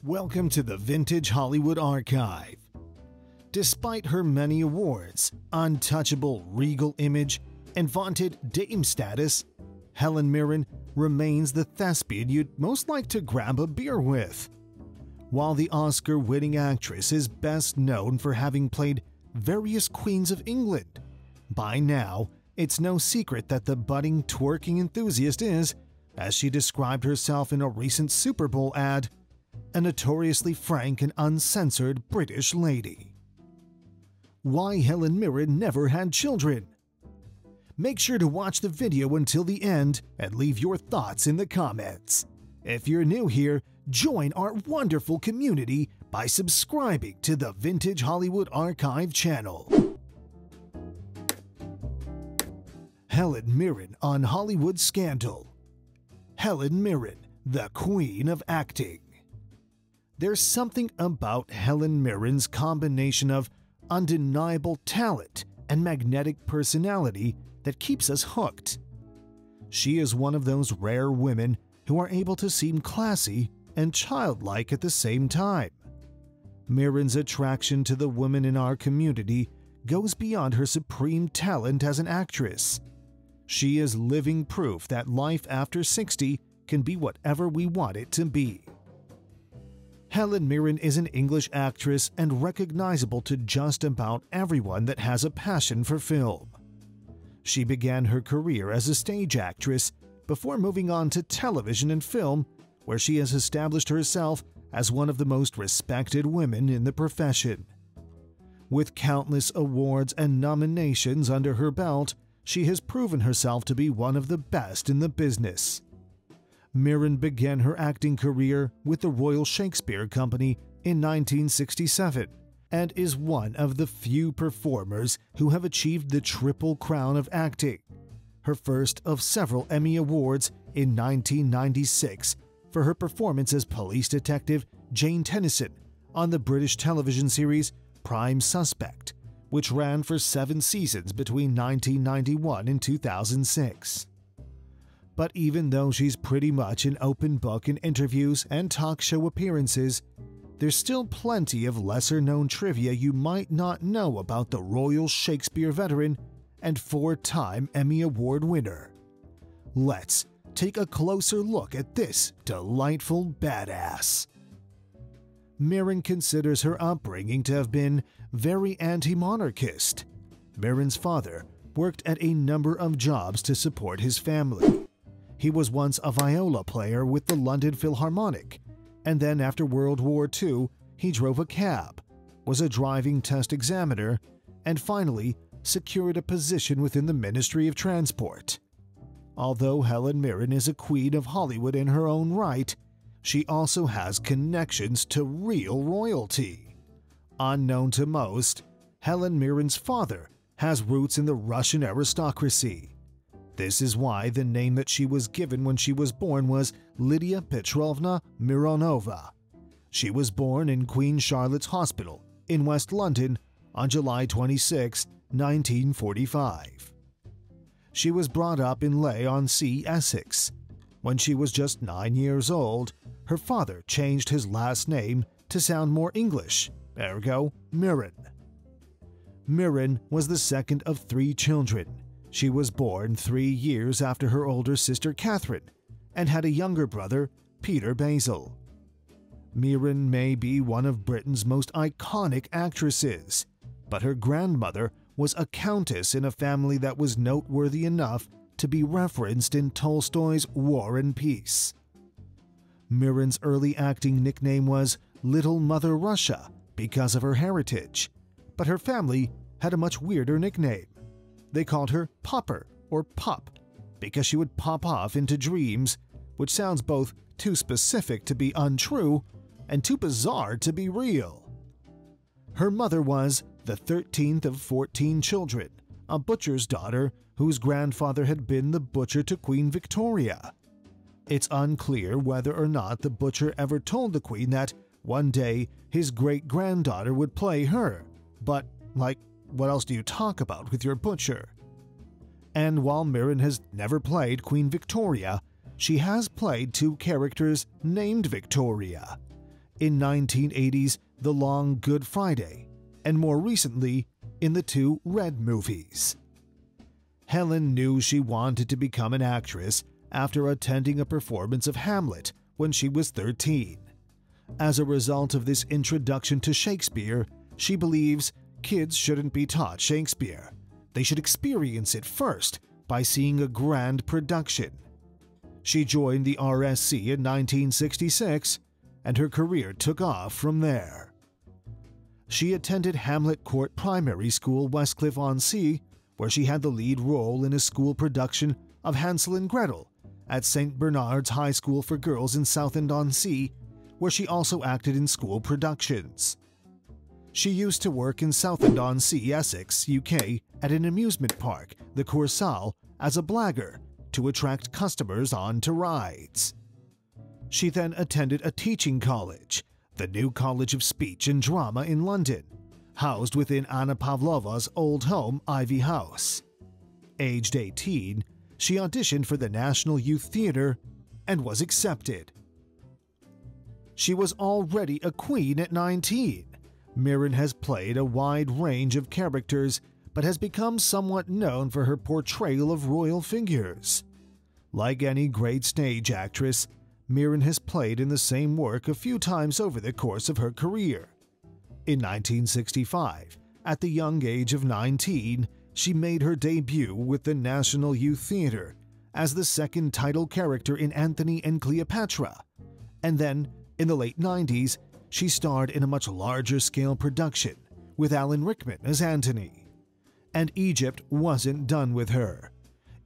Welcome to the Vintage Hollywood Archive. Despite her many awards, untouchable regal image, and vaunted dame status, Helen Mirren remains the thespian you'd most like to grab a beer with. While the Oscar-winning actress is best known for having played various queens of England, by now it's no secret that the budding twerking enthusiast is, as she described herself in a recent Super Bowl ad, a notoriously frank and uncensored British lady. Why Helen Mirren never had children? Make sure to watch the video until the end and leave your thoughts in the comments. If you're new here, join our wonderful community by subscribing to the Vintage Hollywood Archive channel. Helen Mirren on Hollywood Scandal. Helen Mirren, the Queen of Acting. There's something about Helen Mirren's combination of undeniable talent and magnetic personality that keeps us hooked. She is one of those rare women who are able to seem classy and childlike at the same time. Mirren's attraction to the women in our community goes beyond her supreme talent as an actress. She is living proof that life after 60 can be whatever we want it to be. Helen Mirren is an English actress and recognizable to just about everyone that has a passion for film. She began her career as a stage actress before moving on to television and film, where she has established herself as one of the most respected women in the profession. With countless awards and nominations under her belt, she has proven herself to be one of the best in the business. Mirren began her acting career with the Royal Shakespeare Company in 1967 and is one of the few performers who have achieved the Triple Crown of acting, her first of several Emmy Awards in 1996 for her performance as police detective Jane Tennyson on the British television series Prime Suspect, which ran for 7 seasons between 1991 and 2006. But even though she's pretty much an open book in interviews and talk show appearances, there's still plenty of lesser-known trivia you might not know about the Royal Shakespeare veteran and 4-time Emmy Award winner. Let's take a closer look at this delightful badass. Mirren considers her upbringing to have been very anti-monarchist. Mirren's father worked at a number of jobs to support his family. He was once a viola player with the London Philharmonic, and then after World War II, he drove a cab, was a driving test examiner, and finally secured a position within the Ministry of Transport. Although Helen Mirren is a queen of Hollywood in her own right, she also has connections to real royalty. Unknown to most, Helen Mirren's father has roots in the Russian aristocracy. This is why the name that she was given when she was born was Lydia Petrovna Mironova. She was born in Queen Charlotte's Hospital in West London on July 26, 1945. She was brought up in Leigh-on-Sea, Essex. When she was just 9 years old, her father changed his last name to sound more English, ergo Mirren. Mirren was the second of 3 children. She was born 3 years after her older sister Catherine and had a younger brother, Peter Basil. Mirren may be one of Britain's most iconic actresses, but her grandmother was a countess in a family that was noteworthy enough to be referenced in Tolstoy's War and Peace. Mirren's early acting nickname was Little Mother Russia because of her heritage, but her family had a much weirder nickname. They called her Popper or Pop because she would pop off into dreams, which sounds both too specific to be untrue and too bizarre to be real. Her mother was the 13th of 14 children, a butcher's daughter whose grandfather had been the butcher to Queen Victoria. It's unclear whether or not the butcher ever told the Queen that One day, his great-granddaughter would play her, but, like, what else do you talk about with your butcher? And while Mirren has never played Queen Victoria, she has played two characters named Victoria. In 1980's The Long Good Friday, and more recently, in the two Red movies. Helen knew she wanted to become an actress after attending a performance of Hamlet when she was 13. As a result of this introduction to Shakespeare, she believes kids shouldn't be taught Shakespeare. They should experience it first by seeing a grand production. She joined the RSC in 1966, and her career took off from there. She attended Hamlet Court Primary School, Westcliff-on-Sea, where she had the lead role in a school production of Hansel and Gretel at St. Bernard's High School for Girls in Southend-on-Sea, where she also acted in school productions. She used to work in Southend-on-Sea, Essex, UK, at an amusement park, the Kursaal, as a blagger to attract customers onto rides. She then attended a teaching college, the New College of Speech and Drama in London, housed within Anna Pavlova's old home, Ivy House. Aged 18, she auditioned for the National Youth Theatre and was accepted. She was already a queen at 19. Mirren has played a wide range of characters, but has become somewhat known for her portrayal of royal figures. Like any great stage actress, Mirren has played in the same work a few times over the course of her career. In 1965, at the young age of 19, she made her debut with the National Youth Theatre as the second title character in Antony and Cleopatra, and then, in the late 90s, she starred in a much larger-scale production with Alan Rickman as Antony. And Egypt wasn't done with her.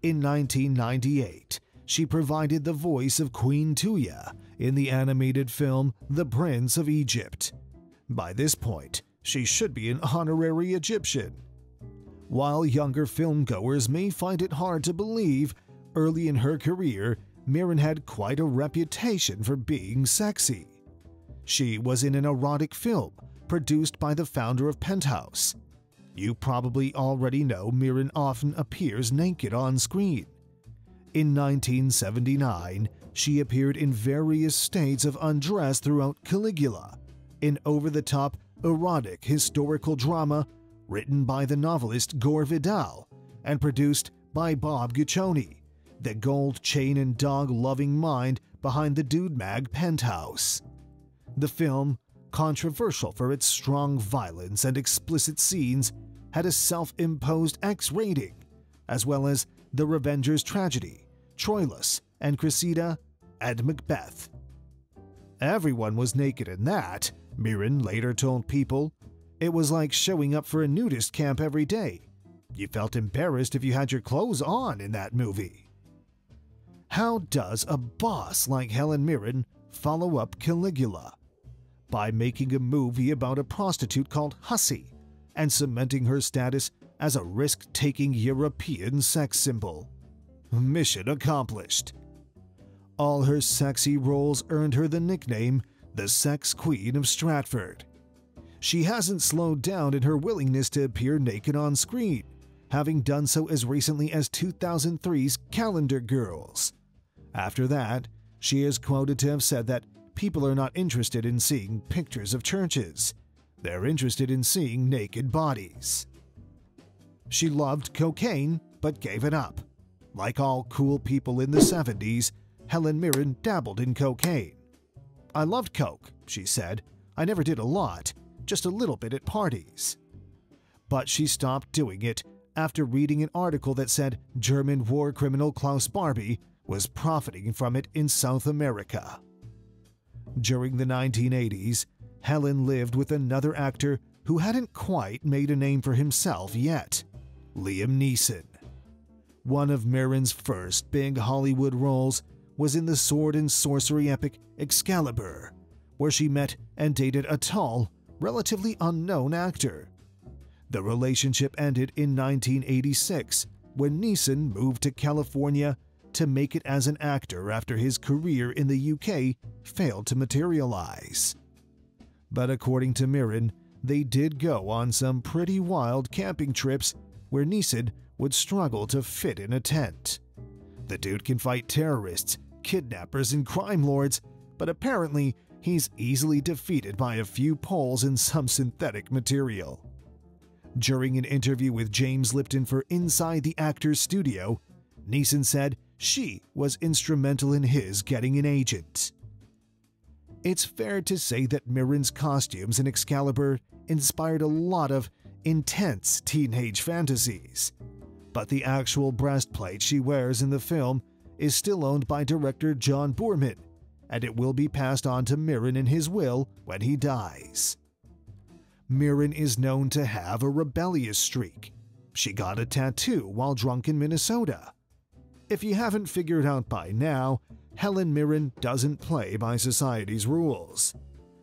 In 1998, she provided the voice of Queen Tuya in the animated film The Prince of Egypt. By this point, she should be an honorary Egyptian. While younger filmgoers may find it hard to believe, early in her career, Mirren had quite a reputation for being sexy. She was in an erotic film produced by the founder of Penthouse. You probably already know Mirren often appears naked on screen. In 1979, she appeared in various states of undress throughout Caligula, an over-the-top, erotic historical drama written by the novelist Gore Vidal and produced by Bob Guccione, the gold chain and dog-loving mind behind the dude mag Penthouse. The film, controversial for its strong violence and explicit scenes, had a self-imposed X rating, as well as The Revenger's Tragedy, Troilus and Cressida, and Macbeth. Everyone was naked in that, Mirren later told People. It was like showing up for a nudist camp every day. You felt embarrassed if you had your clothes on in that movie. How does a boss like Helen Mirren follow up Caligula? By making a movie about a prostitute called Hussy and cementing her status as a risk-taking European sex symbol. Mission accomplished. All her sexy roles earned her the nickname the Sex Queen of Stratford. She hasn't slowed down in her willingness to appear naked on screen, having done so as recently as 2003's Calendar Girls. After that, she is quoted to have said that people are not interested in seeing pictures of churches. They're interested in seeing naked bodies. She loved cocaine, but gave it up. Like all cool people in the 70s, Helen Mirren dabbled in cocaine. I loved coke, she said. I never did a lot, just a little bit at parties. But she stopped doing it after reading an article that said German war criminal Klaus Barbie was profiting from it in South America. During the 1980s, Helen lived with another actor who hadn't quite made a name for himself yet, Liam Neeson. One of Mirren's first big Hollywood roles was in the sword and sorcery epic Excalibur, where she met and dated a tall, relatively unknown actor. The relationship ended in 1986 when Neeson moved to California to make it as an actor after his career in the UK failed to materialize. But according to Mirren, they did go on some pretty wild camping trips where Neeson would struggle to fit in a tent. The dude can fight terrorists, kidnappers, and crime lords, but apparently he's easily defeated by a few poles and some synthetic material. During an interview with James Lipton for Inside the Actors Studio, Neeson said she was instrumental in his getting an agent. It's fair to say that Mirren's costumes in Excalibur inspired a lot of intense teenage fantasies, but the actual breastplate she wears in the film is still owned by director John Boorman, and it will be passed on to Mirren in his will when he dies. Mirren is known to have a rebellious streak. She got a tattoo while drunk in Minnesota. If you haven't figured out by now, Helen Mirren doesn't play by society's rules.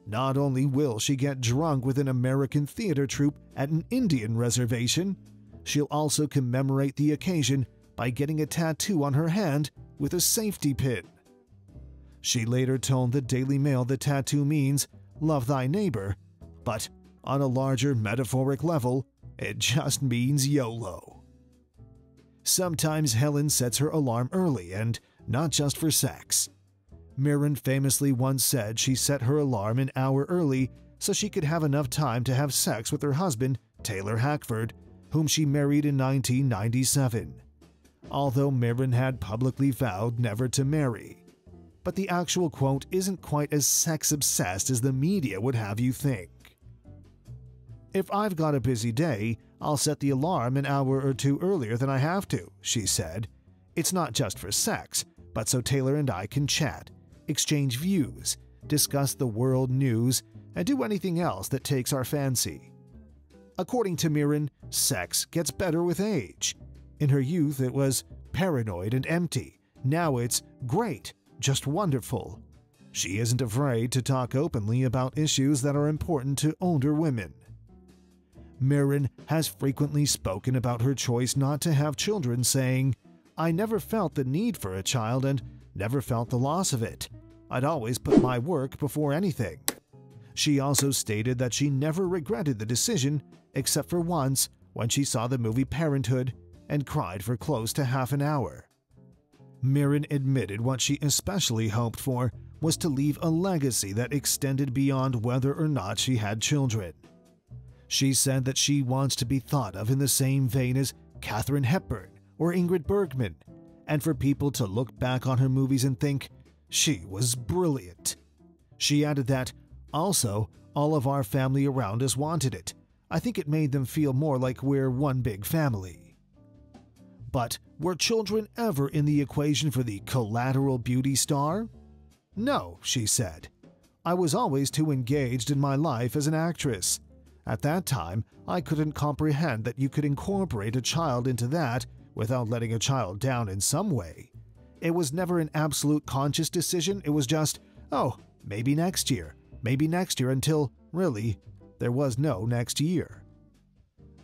Not only will she get drunk with an American theater troupe at an Indian reservation, she'll also commemorate the occasion by getting a tattoo on her hand with a safety pin. She later told the Daily Mail the tattoo means "love thy neighbor," but on a larger metaphoric level, it just means YOLO. Sometimes Helen sets her alarm early, and not just for sex. Mirren famously once said she set her alarm an hour early so she could have enough time to have sex with her husband, Taylor Hackford, whom she married in 1997. Although Mirren had publicly vowed never to marry. But the actual quote isn't quite as sex-obsessed as the media would have you think. "If I've got a busy day, I'll set the alarm an hour or two earlier than I have to," she said. "It's not just for sex, but so Taylor and I can chat, exchange views, discuss the world news, and do anything else that takes our fancy." According to Mirren, sex gets better with age. In her youth, it was paranoid and empty. Now it's great, just wonderful. She isn't afraid to talk openly about issues that are important to older women. Mirren has frequently spoken about her choice not to have children, saying, "I never felt the need for a child and never felt the loss of it. I'd always put my work before anything." She also stated that she never regretted the decision, except for once when she saw the movie Parenthood and cried for close to half an hour. Mirren admitted what she especially hoped for was to leave a legacy that extended beyond whether or not she had children. She said that she wants to be thought of in the same vein as Katharine Hepburn or Ingrid Bergman, and for people to look back on her movies and think, she was brilliant. She added that, "Also, all of our family around us wanted it. I think it made them feel more like we're one big family." But were children ever in the equation for the collateral beauty star? "No," she said. "I was always too engaged in my life as an actress. At that time, I couldn't comprehend that you could incorporate a child into that without letting a child down in some way. It was never an absolute conscious decision. It was just, oh, maybe next year until, really, there was no next year."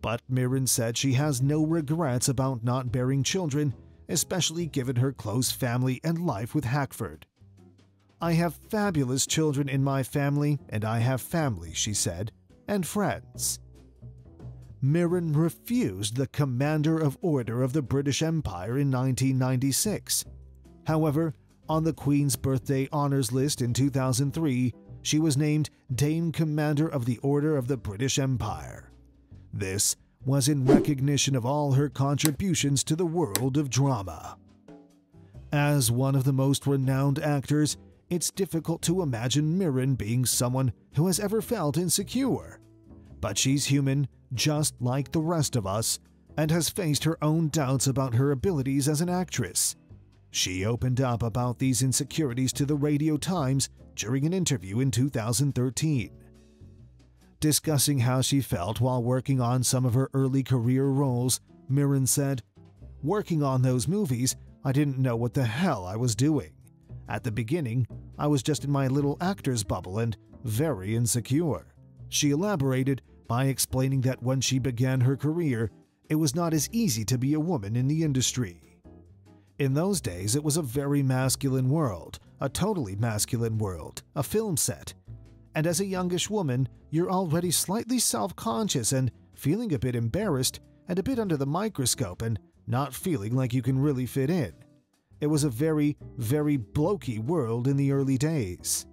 But Mirren said she has no regrets about not bearing children, especially given her close family and life with Hackford. "I have fabulous children in my family, and I have family," she said, "and friends." Mirren refused the Commander of Order of the British Empire in 1996. However, on the Queen's Birthday Honours List in 2003, she was named Dame Commander of the Order of the British Empire. This was in recognition of all her contributions to the world of drama. As one of the most renowned actors, it's difficult to imagine Mirren being someone who has ever felt insecure. But she's human, just like the rest of us, and has faced her own doubts about her abilities as an actress. She opened up about these insecurities to the Radio Times during an interview in 2013. Discussing how she felt while working on some of her early career roles, Mirren said, "Working on those movies, I didn't know what the hell I was doing. At the beginning, I was just in my little actor's bubble and very insecure." She elaborated by explaining that when she began her career, it was not as easy to be a woman in the industry. In those days, it was a very masculine world, a totally masculine world, a film set. And as a youngish woman, you're already slightly self-conscious and feeling a bit embarrassed and a bit under the microscope and not feeling like you can really fit in. It was a very, very blokey world in the early days.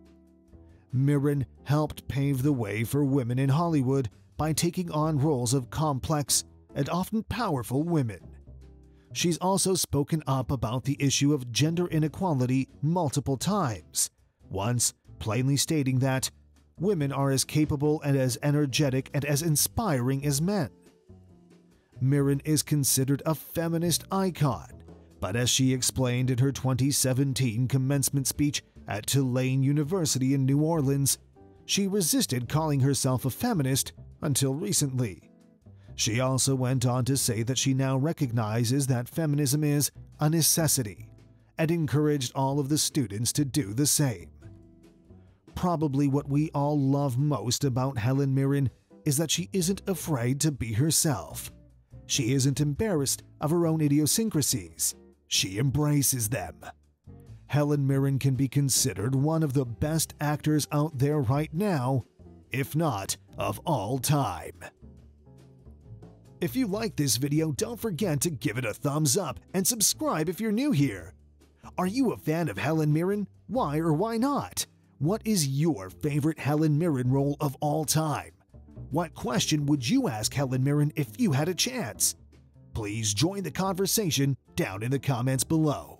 Mirren helped pave the way for women in Hollywood by taking on roles of complex and often powerful women. She's also spoken up about the issue of gender inequality multiple times, once plainly stating that women are as capable and as energetic and as inspiring as men. Mirren is considered a feminist icon, but as she explained in her 2017 commencement speech at Tulane University in New Orleans, she resisted calling herself a feminist until recently. She also went on to say that she now recognizes that feminism is a necessity and encouraged all of the students to do the same. Probably what we all love most about Helen Mirren is that she isn't afraid to be herself. She isn't embarrassed of her own idiosyncrasies. She embraces them. Helen Mirren can be considered one of the best actors out there right now, if not of all time. If you like this video, don't forget to give it a thumbs up and subscribe if you're new here. Are you a fan of Helen Mirren? Why or why not? What is your favorite Helen Mirren role of all time? What question would you ask Helen Mirren if you had a chance? Please join the conversation down in the comments below.